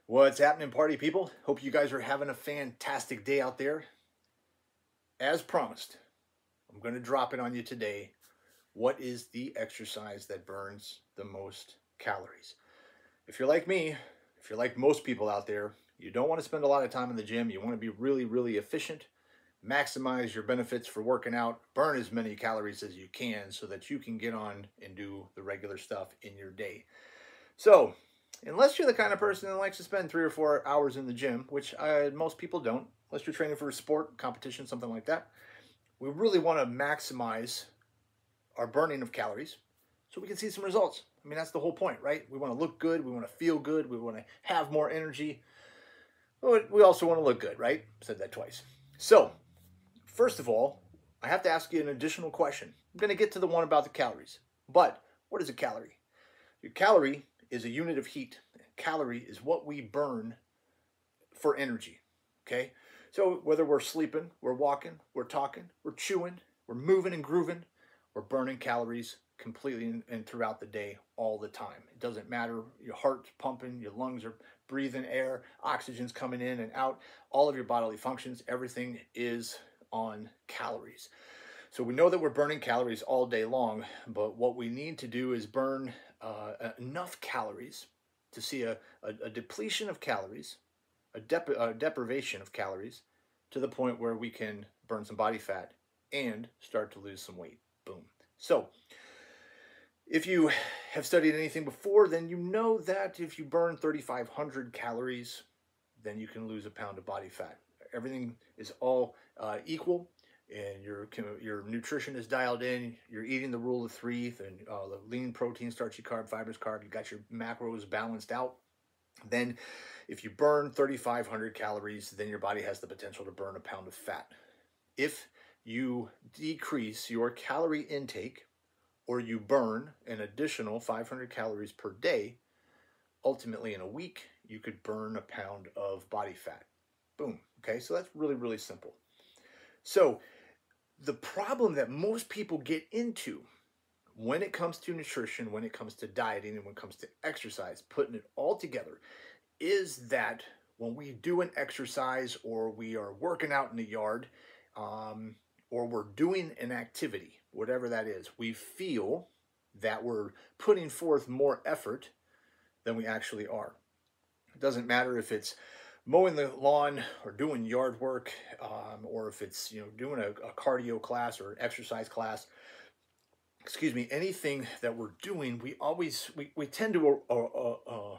What's happening, party people? Hope you guys are having a fantastic day out there. As promised, I'm going to drop it on you today. What is the exercise that burns the most calories? If you're like me, if you're like most people out there, you don't want to spend a lot of time in the gym. You want to be really, really efficient, maximize your benefits for working out, burn as many calories as you can so that you can get on and do the regular stuff in your day. So, unless you're the kind of person that likes to spend 3 or 4 hours in the gym, which most people don't, unless you're training for a sport, competition, something like that, we really want to maximize our burning of calories so we can see some results. I mean, that's the whole point, right? We want to look good, we want to feel good, we want to have more energy. But we also want to look good, right? Said that twice. So, first of all, I have to ask you an additional question. I'm going to get to the one about the calories. But what is a calorie? Your calorie is a unit of heat. Calorie is what we burn for energy, okay? So whether we're sleeping, we're walking, we're talking, we're chewing, we're moving and grooving, we're burning calories completely and throughout the day all the time. It doesn't matter, your heart's pumping, your lungs are breathing air, oxygen's coming in and out, all of your bodily functions, everything is on calories. So we know that we're burning calories all day long, but what we need to do is burn enough calories to see a depletion of calories, a deprivation of calories, to the point where we can burn some body fat and start to lose some weight. Boom. So if you have studied anything before, then you know that if you burn 3,500 calories, then you can lose a pound of body fat. Everything is all equal, and your nutrition is dialed in. You're eating the rule of 3, and the lean, protein, starchy, carb, fibers, carb. You got your macros balanced out. Then if you burn 3,500 calories, then your body has the potential to burn a pound of fat. If you decrease your calorie intake, or you burn an additional 500 calories per day, ultimately in a week, you could burn a pound of body fat. Boom. Okay, so that's really, really simple. So the problem that most people get into when it comes to nutrition, when it comes to dieting, and when it comes to exercise, putting it all together, is that when we do an exercise, or we are working out in the yard, or we're doing an activity, whatever that is, we feel that we're putting forth more effort than we actually are. It doesn't matter if it's mowing the lawn or doing yard work, or if it's doing a cardio class or exercise class. Excuse me, anything that we're doing, we tend to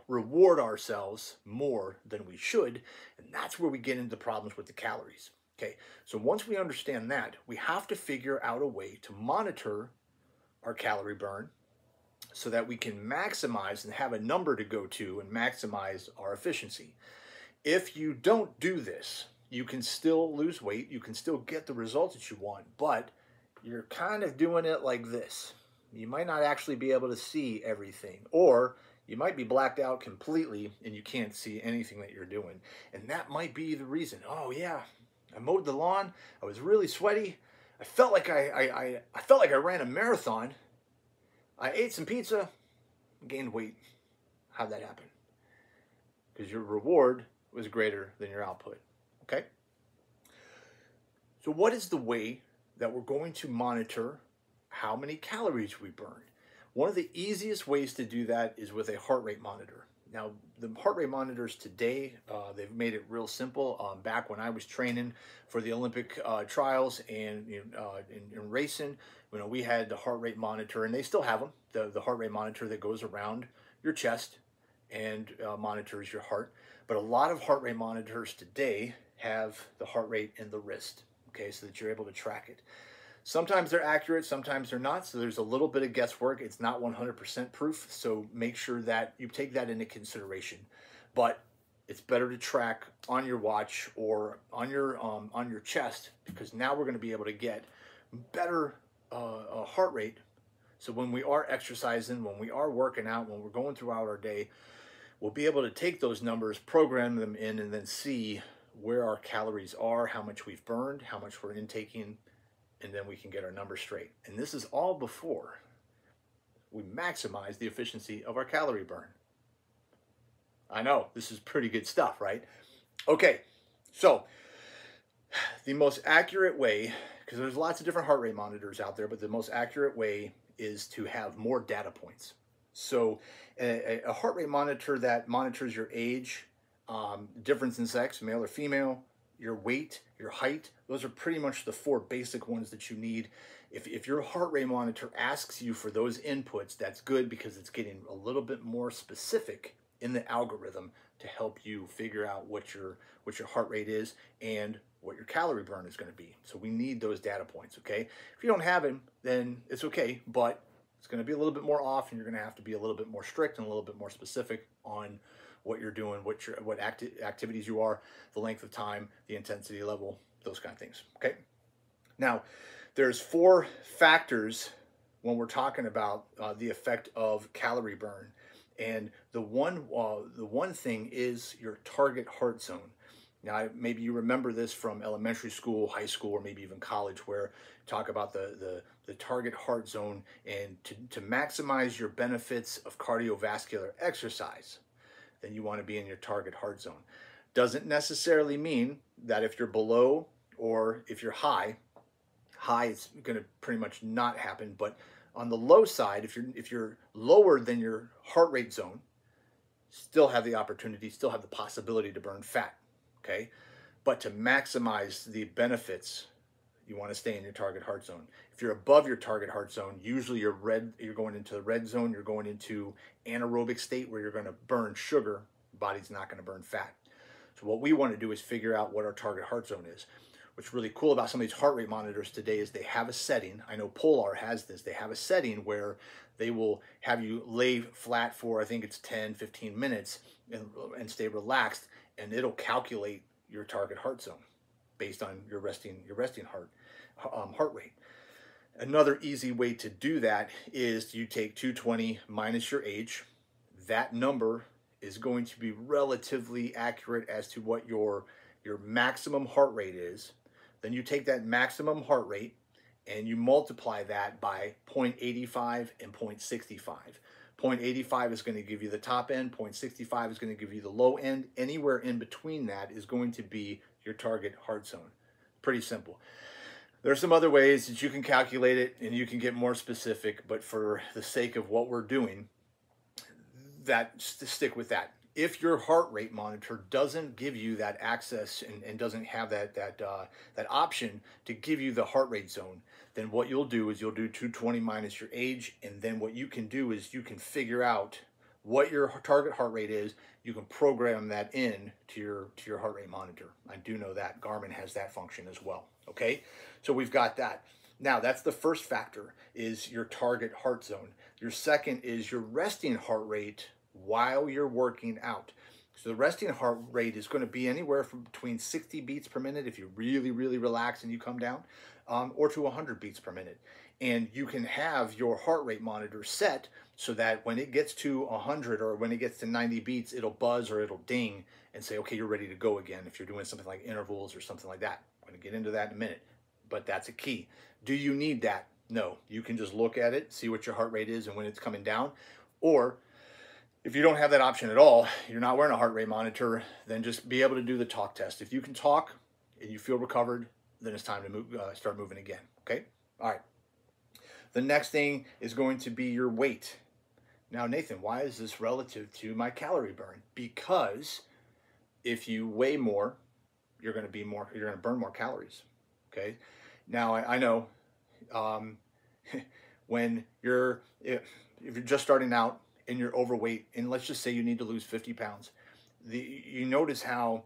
reward ourselves more than we should, and that's where we get into problems with the calories. Okay, so once we understand that, we have to figure out a way to monitor our calorie burn so that we can maximize and have a number to go to and maximize our efficiency. If you don't do this, you can still lose weight, you can still get the results that you want, but you're kind of doing it like this. You might not actually be able to see everything, or you might be blacked out completely and you can't see anything that you're doing. And that might be the reason. Oh yeah, I mowed the lawn, I was really sweaty, I felt like I felt like I ran a marathon, I ate some pizza, gained weight. How'd that happen? Because your reward was greater than your output. Okay? So what is the way that we're going to monitor how many calories we burn? One of the easiest ways to do that is with a heart rate monitor. Now, the heart rate monitors today, they've made it real simple. Back when I was training for the Olympic trials and in racing, we had the heart rate monitor, and they still have them, the heart rate monitor that goes around your chest and monitors your heart. But a lot of heart rate monitors today have the heart rate in the wrist, okay, so that you're able to track it. Sometimes they're accurate, sometimes they're not, so there's a little bit of guesswork. It's not 100% proof, so make sure that you take that into consideration. But it's better to track on your watch or on your chest, because now we're going to be able to get better heart rate. So when we are exercising, when we are working out, when we're going throughout our day, we'll be able to take those numbers, program them in, and then see where our calories are, how much we've burned, how much we're intaking, and then we can get our numbers straight. And this is all before we maximize the efficiency of our calorie burn. I know, this is pretty good stuff, right? Okay, so the most accurate way, because there's lots of different heart rate monitors out there, but the most accurate way is to have more data points. So a heart rate monitor that monitors your age, difference in sex, male or female, your weight, your height, those are pretty much the four basic ones that you need. If your heart rate monitor asks you for those inputs, that's good because it's getting a little bit more specific in the algorithm to help you figure out what your heart rate is and what your calorie burn is going to be. So we need those data points, okay? If you don't have them, then it's okay, but it's going to be a little bit more off, and you're going to have to be a little bit more strict and a little bit more specific on what you're doing, what activities you are, the length of time, the intensity level, those kind of things, okay? Now, there's 4 factors when we're talking about the effect of calorie burn. And the one thing is your target heart zone. Now, maybe you remember this from elementary school, high school, or maybe even college, where talk about the target heart zone, and to maximize your benefits of cardiovascular exercise, then you want to be in your target heart zone. Doesn't necessarily mean that if you're below or if you're high is going to pretty much not happen, but on the low side, if you're lower than your heart rate zone, still have the opportunity, still have the possibility to burn fat, okay? But to maximize the benefits, you want to stay in your target heart zone. If you're above your target heart zone, usually you're going into the red zone, you're going into anaerobic state where you're going to burn sugar, body's not going to burn fat. So what we want to do is figure out what our target heart zone is. What's really cool about some of these heart rate monitors today is they have a setting. I know Polar has this. They have a setting where they will have you lay flat for, I think it's 10, 15 minutes and stay relaxed, and it'll calculate your target heart zone based on your resting heart rate. Another easy way to do that is you take 220 minus your age. That number is going to be relatively accurate as to what your maximum heart rate is. Then you take that maximum heart rate and you multiply that by 0.85 and 0.65. 0.85 is going to give you the top end, 0.65 is going to give you the low end. Anywhere in between that is going to be your target heart zone. Pretty simple. There's some other ways that you can calculate it and you can get more specific, but for the sake of what we're doing, stick with that. If your heart rate monitor doesn't give you that access and doesn't have that option to give you the heart rate zone, then what you'll do is you'll do 220 minus your age, and then what you can do is you can figure out what your target heart rate is. You can program that in to your heart rate monitor. I do know that Garmin has that function as well. Okay, so we've got that. Now that's the first factor, is your target heart zone. Your second is your resting heart rate while you're working out. So the resting heart rate is going to be anywhere from between 60 beats per minute if you really, really relax and you come down, or to 100 beats per minute. And you can have your heart rate monitor set so that when it gets to 100 or when it gets to 90 beats, it'll buzz or it'll ding and say, okay, you're ready to go again, if you're doing something like intervals or something like that. I'm going to get into that in a minute, but that's a key. Do you need that? No. You can just look at it, see what your heart rate is and when it's coming down. Or if you don't have that option at all, you're not wearing a heart rate monitor, then just be able to do the talk test. If you can talk and you feel recovered, then it's time to start moving again, okay? All right. The next thing is going to be your weight. Now, Nathan, why is this relative to my calorie burn? Because if you weigh more, you're going to burn more calories, okay? Now, I know when if you're just starting out, and you're overweight, and let's just say you need to lose 50 pounds, you notice how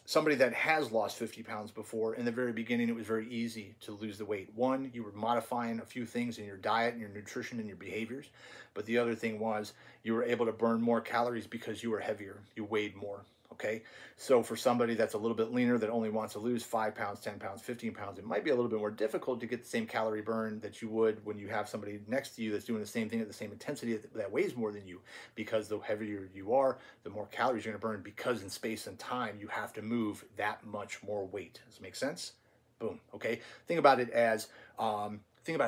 somebody that has lost 50 pounds before, in the very beginning, it was very easy to lose the weight. One, you were modifying a few things in your diet and your nutrition and your behaviors, but the other thing was you were able to burn more calories because you were heavier, you weighed more. Okay, so for somebody that's a little bit leaner that only wants to lose 5 pounds, 10 pounds, 15 pounds, it might be a little bit more difficult to get the same calorie burn that you would when you have somebody next to you that's doing the same thing at the same intensity that weighs more than you, because the heavier you are, the more calories you're going to burn, because in space and time you have to move that much more weight. Does it make sense? Boom. Okay, think about it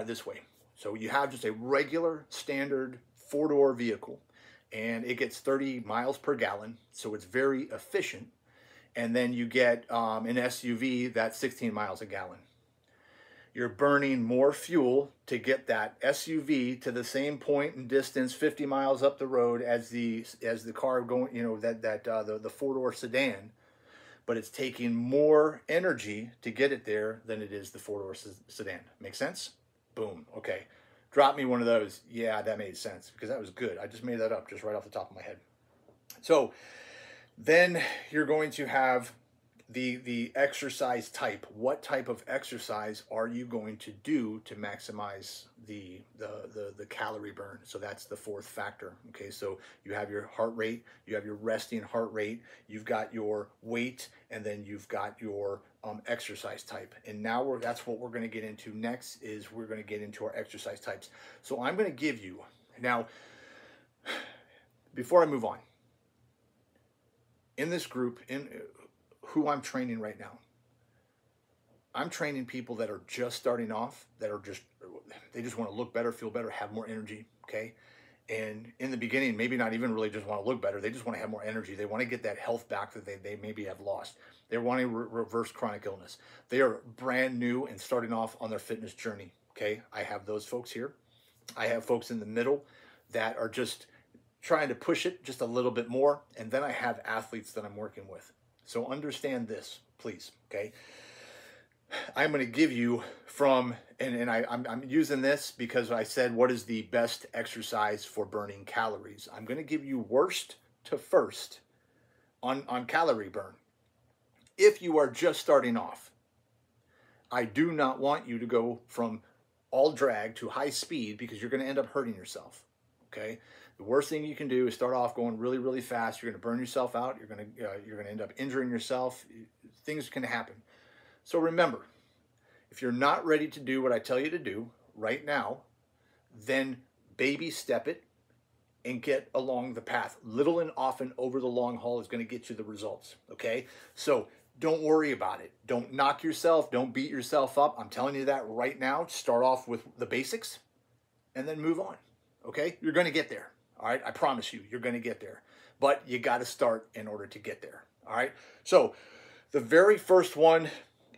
this way. So you have just a regular standard 4-door vehicle. and it gets 30 miles per gallon, so it's very efficient. And then you get an SUV that's 16 miles a gallon. You're burning more fuel to get that SUV to the same point and distance 50 miles up the road as the car going, you know, the four-door sedan, but it's taking more energy to get it there than it is the four-door sedan. Make sense? Boom. Okay. Drop me one of those. Yeah, that made sense, because that was good. I just made that up just right off the top of my head. So then you're going to have the exercise type. What type of exercise are you going to do to maximize the calorie burn? So that's the fourth factor. Okay, so you have your heart rate, you have your resting heart rate, you've got your weight, and then you've got your exercise type. And now that's what we're going to get into next. Is we're going to get into our exercise types. So I'm going to give you now, before I move on, in this group, in who I'm training right now, I'm training people that are just starting off, that are they just want to look better, feel better, have more energy, okay? And in the beginning, maybe not even really just want to look better, they just want to have more energy. They want to get that health back that they maybe have lost. They're wanting to reverse chronic illness. They are brand new and starting off on their fitness journey, okay? I have those folks here. I have folks in the middle that are just trying to push it just a little bit more, and then I have athletes that I'm working with. So understand this, please, okay? I'm going to give you from, and I'm using this because I said what is the best exercise for burning calories. I'm going to give you worst to first on calorie burn. If you are just starting off, I do not want you to go from all drag to high speed, because you're going to end up hurting yourself, okay? The worst thing you can do is start off going really, really fast. You're going to burn yourself out. You're going to end up injuring yourself. Things can happen. So remember, if you're not ready to do what I tell you to do right now, then baby step it and get along the path. Little and often over the long haul is going to get you the results, okay? So don't worry about it. Don't knock yourself. Don't beat yourself up. I'm telling you that right now. Start off with the basics and then move on, okay? You're going to get there. All right, I promise you, you're going to get there. But you got to start in order to get there. All right, so the very first one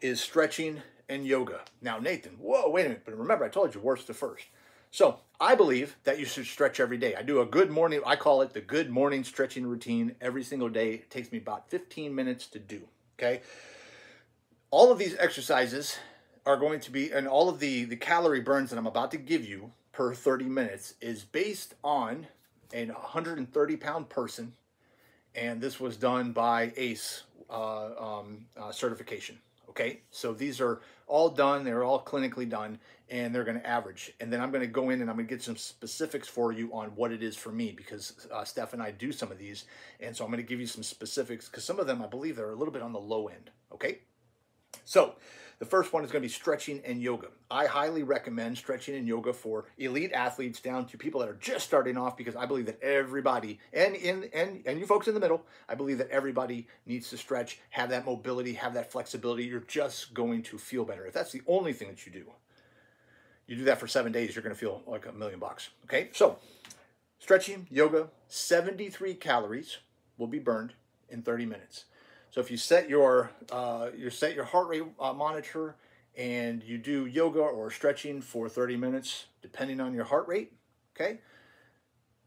is stretching and yoga. Now, Nathan, whoa, wait a minute. But remember, I told you worst to first. So I believe that you should stretch every day. I do a good morning, I call it the good morning stretching routine every single day. It takes me about 15 minutes to do, okay? All of these exercises are going to be, and all of the calorie burns that I'm about to give you per 30 minutes is based on a 130-pound person, and this was done by ACE certification. Okay, so these are all done. They're all clinically done, and they're going to average. And then I'm going to go in and I'm going to get some specifics for you on what it is for me, because Steph and I do some of these, and so I'm going to give you some specifics, because some of them I believe they're a little bit on the low end. Okay, so the first one is going to be stretching and yoga. I highly recommend stretching and yoga for elite athletes down to people that are just starting off, because I believe that everybody, and you folks in the middle, I believe that everybody needs to stretch, have that mobility, have that flexibility. You're just going to feel better. If that's the only thing that you do that for 7 days, you're going to feel like $1 million. Okay, so stretching, yoga, 73 calories will be burned in 30 minutes. So if you set your heart rate monitor and you do yoga or stretching for 30 minutes, depending on your heart rate, okay,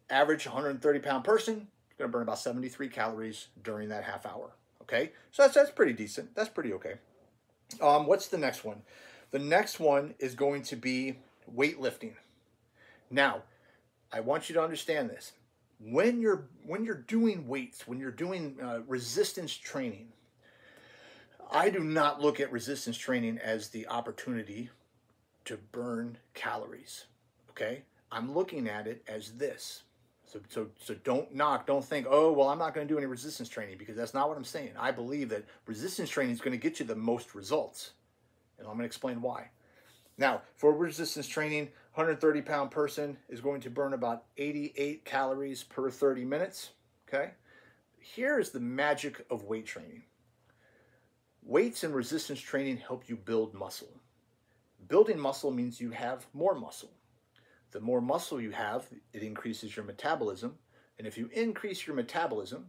average 130-pound person is going to burn about 73 calories during that half hour, okay? So that's pretty decent. That's pretty okay. What's the next one? The next one is going to be weightlifting. Now, I want you to understand this. When you're doing weights, when you're doing resistance training, I do not look at resistance training as the opportunity to burn calories, okay? I'm looking at it as this. So don't think, oh, well, I'm not going to do any resistance training, because that's not what I'm saying. I believe that resistance training is going to get you the most results, and I'm going to explain why. Now, for resistance training, 130-pound person is going to burn about 88 calories per 30 minutes, okay? Here is the magic of weight training. Weights and resistance training help you build muscle. Building muscle means you have more muscle. The more muscle you have, it increases your metabolism, And if you increase your metabolism,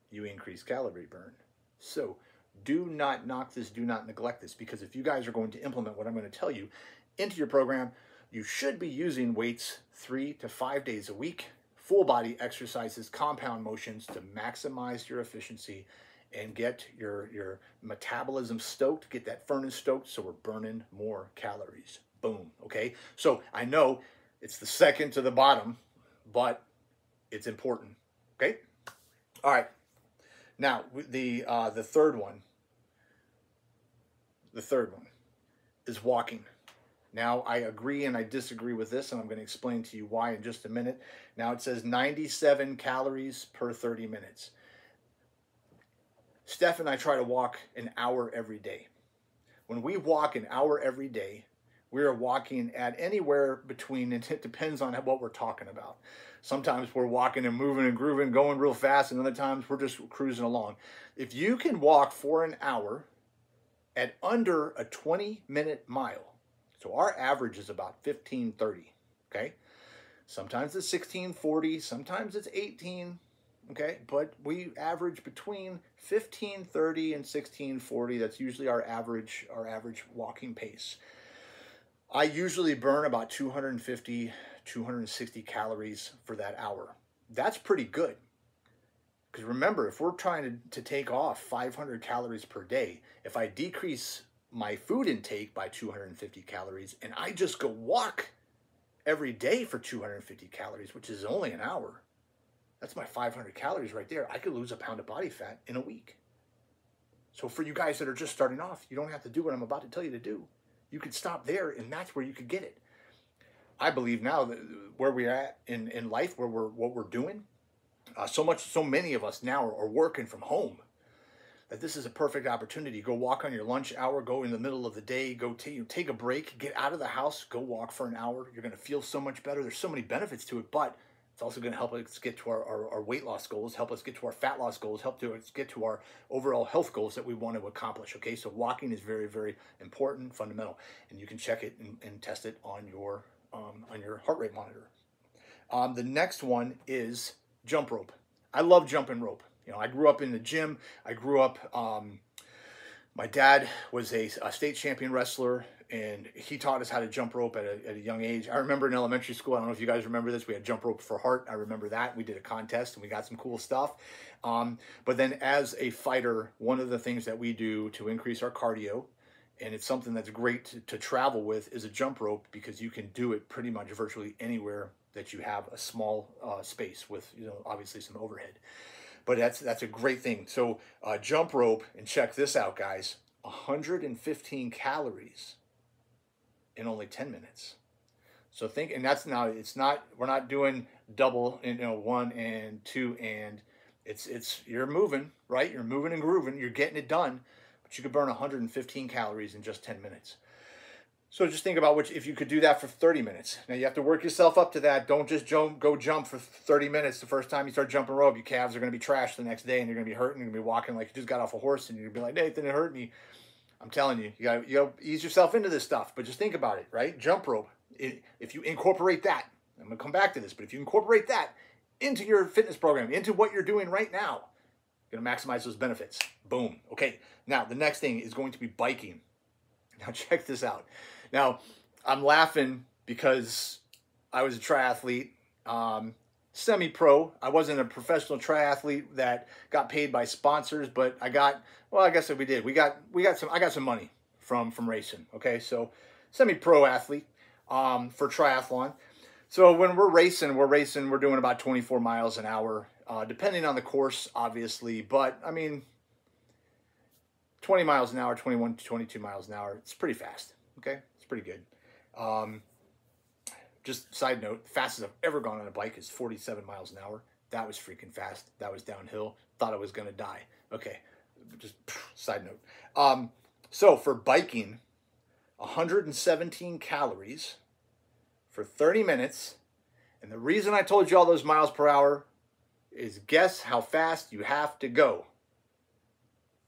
you increase calorie burn. So do not knock this, do not neglect this, because if you guys are going to implement what I'm going to tell you into your program, you should be using weights 3 to 5 days a week, full body exercises, compound motions to maximize your efficiency and get your metabolism stoked, get that furnace stoked so we're burning more calories. Boom, okay? So I know it's the second to the bottom, but it's important, okay? All right, now the third one is walking. Now, I agree and I disagree with this, and I'm going to explain to you why in just a minute. Now, it says 97 calories per 30 minutes. Steph and I try to walk an hour every day. When we walk an hour every day, we are walking at anywhere between, and it depends on what we're talking about. Sometimes we're walking and moving and grooving, going real fast, and other times we're just cruising along. If you can walk for an hour at under a 20-minute mile, so our average is about 15:30, okay? Sometimes it's 16:40, sometimes it's 18, okay? But we average between 15:30 and 16:40. That's usually our average walking pace. I usually burn about 250, 260 calories for that hour. That's pretty good. Because remember, if we're trying to take off 500 calories per day, if I decrease my food intake by 250 calories and I just go walk every day for 250 calories, which is only an hour, that's my 500 calories right there. I could lose a pound of body fat in a week. So for you guys that are just starting off, you don't have to do what I'm about to tell you to do. You could stop there, and that's where you could get it. I believe now that where we're at in life, what we're doing, so many of us now are working from home, that this is a perfect opportunity. Go walk on your lunch hour, go in the middle of the day, go take a break, get out of the house, go walk for an hour. You're going to feel so much better. There's so many benefits to it, but it's also going to help us get to our weight loss goals, help us get to our fat loss goals, help us get to our overall health goals that we want to accomplish, okay? So walking is very, very important, fundamental, and you can check it and test it on your heart rate monitor. The next one is jump rope. I love jumping rope. You know, I grew up in the gym. I grew up, my dad was a state champion wrestler, and he taught us how to jump rope at a young age. I remember in elementary school, I don't know if you guys remember this, we had jump rope for heart. I remember that. We did a contest, and we got some cool stuff. But then as a fighter, one of the things that we do to increase our cardio, and it's something that's great to travel with, is a jump rope, because you can do it pretty much virtually anywhere that you have a small space with, you know, obviously some overhead. But that's a great thing. So jump rope, and check this out, guys, 115 calories in only 10 minutes. So think, and that's now, it's not, we're not doing double, you know, 1 and 2, and it's you're moving, right? You're moving and grooving, you're getting it done, but you could burn 115 calories in just 10 minutes. So just think about if you could do that for 30 minutes. Now you have to work yourself up to that. Don't just go jump for 30 minutes. The first time you start jumping rope, your calves are going to be trashed the next day, and you're going to be hurting. You're going to be walking like you just got off a horse, and you're going to be like, Nathan, it hurt me. I'm telling you, you got to ease yourself into this stuff. But just think about it, right? Jump rope. If you incorporate that, I'm going to come back to this, but if you incorporate that into your fitness program, into what you're doing right now, you're going to maximize those benefits. Boom. Okay. Now the next thing is going to be biking. Now check this out. Now, I'm laughing because I was a triathlete, semi-pro. I wasn't a professional triathlete that got paid by sponsors, but I guess we did. I got some money from racing. Okay, so semi-pro athlete for triathlon. So when we're racing, we're doing about 24 miles an hour, depending on the course, obviously. But I mean, 20 miles an hour, 21 to 22 miles an hour, it's pretty fast. Okay, it's pretty good. Just side note, the fastest I've ever gone on a bike is 47 miles an hour. That was freaking fast. That was downhill. Thought I was going to die. Okay, just side note. So for biking, 117 calories for 30 minutes. And the reason I told you all those miles per hour is guess how fast you have to go.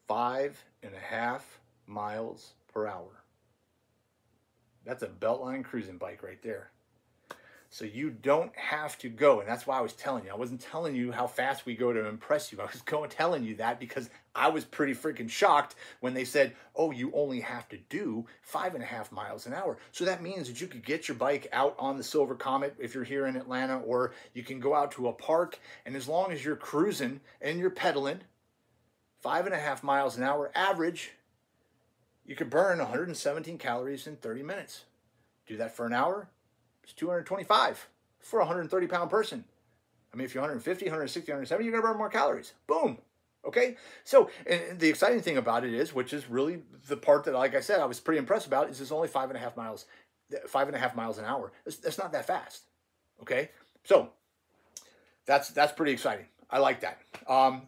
5.5 miles per hour. That's a Beltline cruising bike right there. So you don't have to go. And that's why I was telling you. I wasn't telling you how fast we go to impress you. I was telling you that because I was pretty freaking shocked when they said, oh, you only have to do 5.5 miles an hour. So that means that you could get your bike out on the Silver Comet if you're here in Atlanta, or you can go out to a park, and as long as you're cruising and you're pedaling 5.5 miles an hour average, you could burn 117 calories in 30 minutes. Do that for an hour, it's 225 for a 130-pound person. I mean, if you're 150, 160, 170, you're going to burn more calories. Boom. Okay? So, and the exciting thing about it is, which is really the part that, like I said, I was pretty impressed about, is it's only 5.5 miles an hour. That's not that fast. Okay? So, that's pretty exciting. I like that.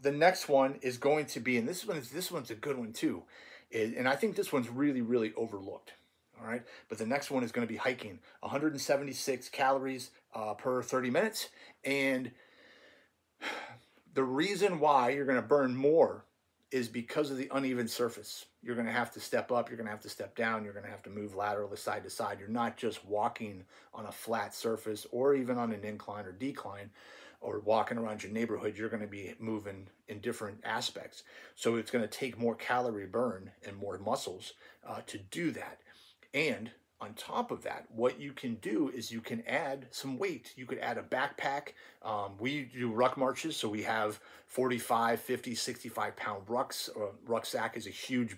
The next one is going to be, and this one's a good one too, and I think this one's really, really overlooked. All right, but the next one is going to be hiking. 176 calories per 30 minutes, and the reason why you're going to burn more is because of the uneven surface. You're going to have to step up, you're going to have to step down, you're going to have to move laterally side to side. You're not just walking on a flat surface or even on an incline or decline or walking around your neighborhood. You're going to be moving in different aspects. So it's going to take more calorie burn and more muscles to do that. And on top of that, what you can do is you can add some weight. You could add a backpack. We do ruck marches, so we have 45, 50, 65-pound rucks. Rucksack is a huge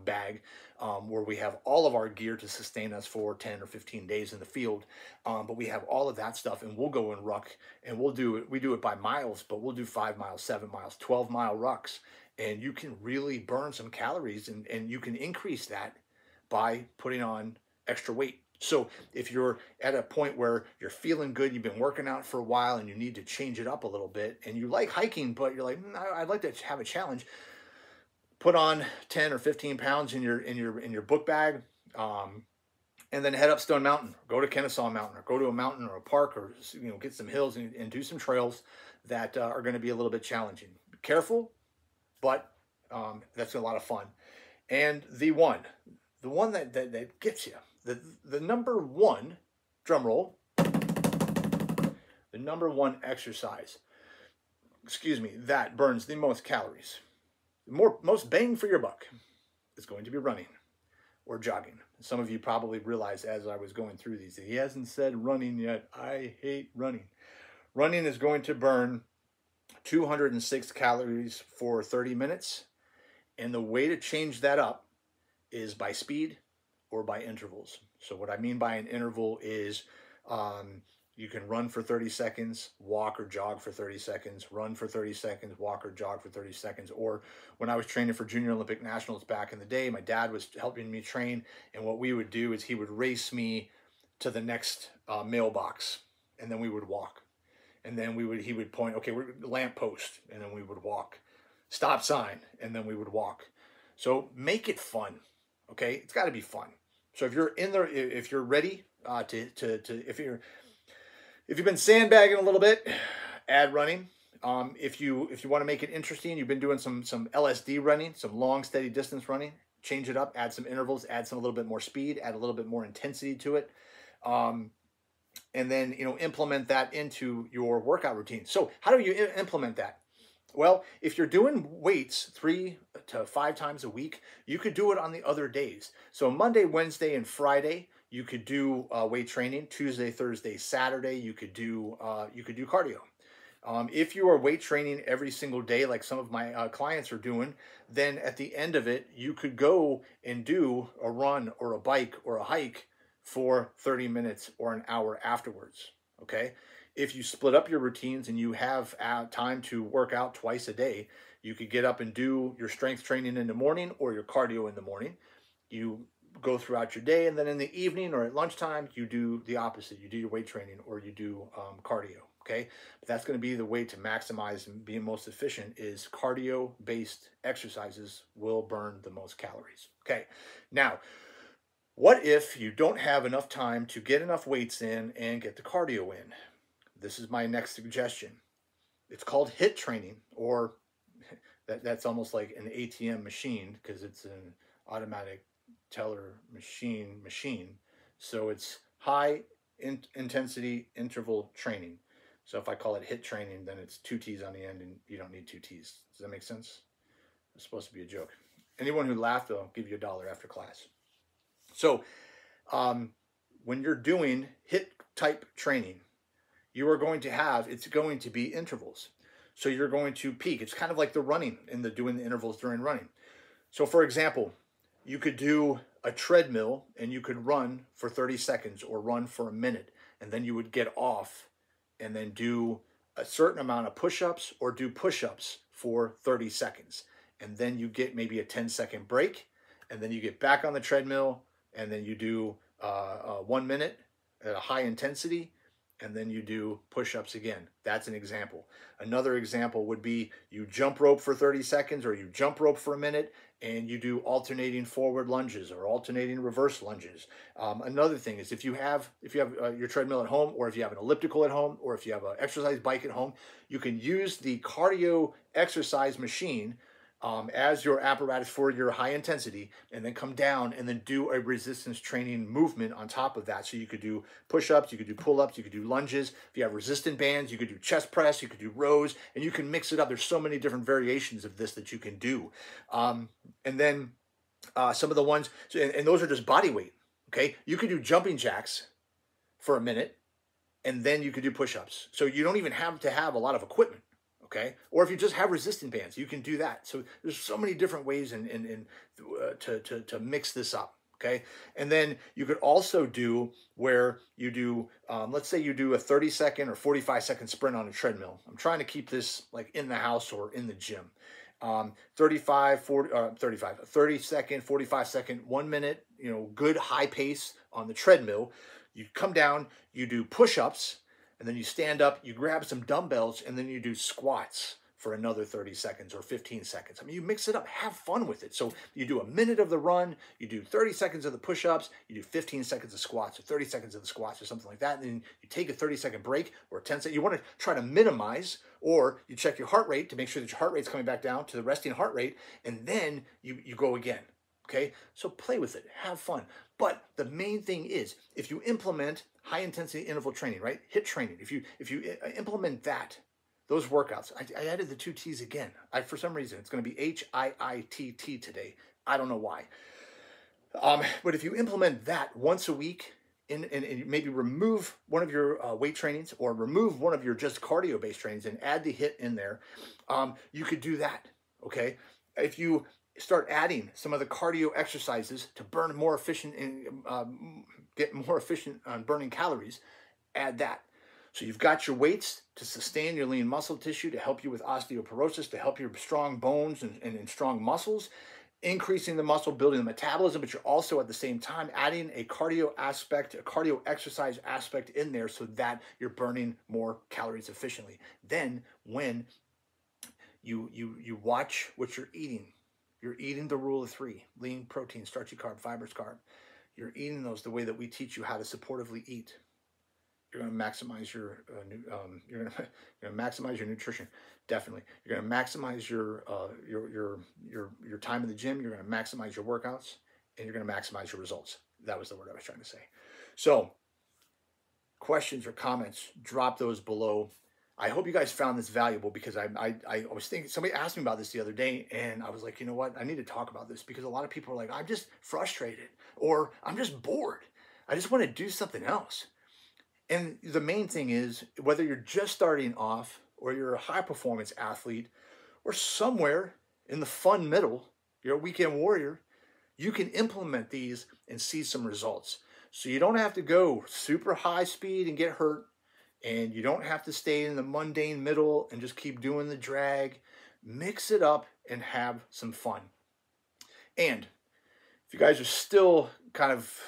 bag where we have all of our gear to sustain us for 10 or 15 days in the field. But we have all of that stuff, and we'll go in ruck, and we do it by miles, but we'll do 5 miles, 7 miles, 12-mile rucks. And you can really burn some calories, and you can increase that by putting on extra weight. So if you're at a point where you're feeling good, you've been working out for a while, and you need to change it up a little bit, and you like hiking, but you're like, I'd like to have a challenge, put on 10 or 15 pounds in your book bag, and then head up Stone Mountain, go to Kennesaw Mountain, or go to a mountain or a park, or get some hills and do some trails that are going to be a little bit challenging. Be careful, but that's a lot of fun. And the one that gets you, the number one, drum roll, the number one exercise, that burns the most calories, most bang for your buck, is going to be running or jogging. Some of you probably realized as I was going through these, he hasn't said running yet. I hate running. Running is going to burn 206 calories for 30 minutes. And the way to change that up is by speed or by intervals. So what I mean by an interval is you can run for 30 seconds, walk or jog for 30 seconds, run for 30 seconds, walk or jog for 30 seconds. Or when I was training for Junior Olympic Nationals back in the day, my dad was helping me train, and what we would do is he would race me to the next mailbox, and then we would walk. And then he would point, okay, we're lamp post, and then we would walk. Stop sign, and then we would walk. So make it fun. Okay, it's got to be fun. So if you're in there, if you're ready if you've been sandbagging a little bit, add running. If you want to make it interesting, you've been doing some LSD running, some long steady distance running. Change it up, add some intervals, add some a little bit more speed, add a little bit more intensity to it, and then implement that into your workout routine. So how do you implement that? Well, if you're doing weights 3 to 5 times a week, you could do it on the other days. So Monday, Wednesday, and Friday, you could do weight training. Tuesday, Thursday, Saturday, you could do cardio. If you are weight training every single day, like some of my clients are doing, then at the end of it, you could go and do a run or a bike or a hike for 30 minutes or an hour afterwards. Okay. If you split up your routines and you have time to work out twice a day, you could get up and do your strength training in the morning or your cardio in the morning. You go throughout your day, and then in the evening or at lunchtime, you do the opposite. You do your weight training or you do cardio, okay? But that's going to be the way to maximize and be most efficient. Is cardio-based exercises will burn the most calories, okay? Now, what if you don't have enough time to get enough weights in and get the cardio in? This is my next suggestion. It's called HIIT training, or that's almost like an ATM machine because it's an automatic teller machine. So it's high intensity interval training. So if I call it HIIT training, then it's 2 T's on the end, and you don't need 2 T's. Does that make sense? It's supposed to be a joke. Anyone who laughed, I'll give you $1 after class. So when you're doing HIIT type training, you are going to have, it's going to be intervals. So you're going to peak. It's kind of like the running and doing the intervals during running. So for example, you could do a treadmill and you could run for 30 seconds or run for a minute, and then you would get off and then do a certain amount of push-ups or do push-ups for 30 seconds. And then you get maybe a 10-second break, and then you get back on the treadmill, and then you do 1 minute at a high intensity, and then you do push-ups again. That's an example. Another example would be you jump rope for 30 seconds or you jump rope for a minute, and you do alternating forward lunges or alternating reverse lunges. Another thing is if you have your treadmill at home, or if you have an elliptical at home, or if you have an exercise bike at home, you can use the cardio exercise machine as your apparatus for your high intensity, and then come down and then do a resistance training movement on top of that. So you could do push-ups, you could do pull-ups, you could do lunges. If you have resistant bands, you could do chest press, you could do rows, and you can mix it up. There's so many different variations of this that you can do. And then some of the ones, and those are just body weight, okay? You could do jumping jacks for a minute, and then you could do push-ups. So you don't even have to have a lot of equipment. Okay, or if you just have resistant bands, you can do that. So there's so many different ways to mix this up. Okay, and then you could also do where you do, let's say you do a 30-second or 45-second sprint on a treadmill. I'm trying to keep this like in the house or in the gym. 30 second, 45 second, 1 minute, good high pace on the treadmill. You come down, you do push-ups, and then you stand up, you grab some dumbbells, and then you do squats for another 30 seconds or 15 seconds. I mean, you mix it up, have fun with it. So you do a minute of the run, you do 30 seconds of the push-ups, you do 15 seconds of squats or 30 seconds of the squats or something like that. And then you take a 30-second break or a 10-second. You want to try to minimize, or you check your heart rate to make sure that your heart rate's coming back down to the resting heart rate, and then you go again. Okay, so play with it, have fun. But the main thing is, if you implement high intensity interval training, right? HIIT training. If you implement those workouts, I added the 2 T's again. For some reason, it's going to be HIIT today. I don't know why. But if you implement that once a week, and maybe remove one of your weight trainings or remove one of your just cardio-based trainings and add the HIIT in there, you could do that. Okay, if you start adding some of the cardio exercises to burn more efficient and get more efficient on burning calories, add that. So you've got your weights to sustain your lean muscle tissue, to help you with osteoporosis, to help your strong bones and strong muscles, increasing the muscle, building the metabolism, but you're also at the same time adding a cardio aspect, a cardio exercise aspect in there so that you're burning more calories efficiently. Then when you watch what you're eating, you're eating the rule of 3, lean, protein, starchy carb, fibrous carb. You're eating those the way that we teach you how to supportively eat. You're going to maximize your you're going to maximize your nutrition. Definitely. You're going to maximize your time in the gym. You're going to maximize your workouts, and you're going to maximize your results. That was the word I was trying to say. So, questions or comments, drop those below. I hope you guys found this valuable, because I was thinking, somebody asked me about this the other day, and I was like, you know what? I need to talk about this, because a lot of people are like, I'm just frustrated, or I'm just bored. I just want to do something else. And the main thing is, whether you're just starting off, or you're a high performance athlete, or somewhere in the fun middle, you're a weekend warrior, you can implement these and see some results. So you don't have to go super high speed and get hurt. And you don't have to stay in the mundane middle and just keep doing the drag. Mix it up and have some fun. And if you guys are still kind of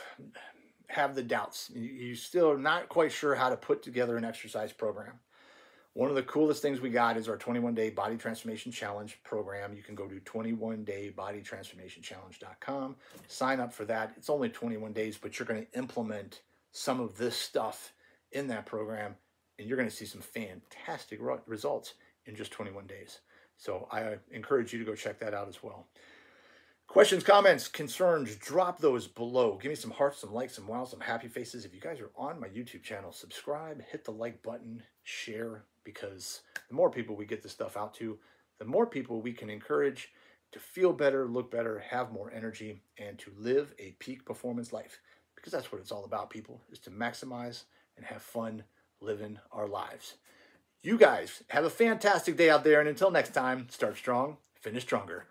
have the doubts, you still are not quite sure how to put together an exercise program, one of the coolest things we got is our 21-day body transformation challenge program. You can go to 21daybodytransformationchallenge.com, sign up for that. It's only 21 days, but you're going to implement some of this stuff in that program, and you're going to see some fantastic results in just 21 days. So I encourage you to go check that out as well. Questions, comments, concerns, drop those below. Give me some hearts, some likes, some wows, some happy faces. If you guys are on my YouTube channel, subscribe, hit the like button, share, because the more people we get this stuff out to, the more people we can encourage to feel better, look better, have more energy, and to live a peak performance life. Because that's what it's all about, people, is to maximize and have fun living our lives. You guys have a fantastic day out there, and until next time, start strong, finish stronger.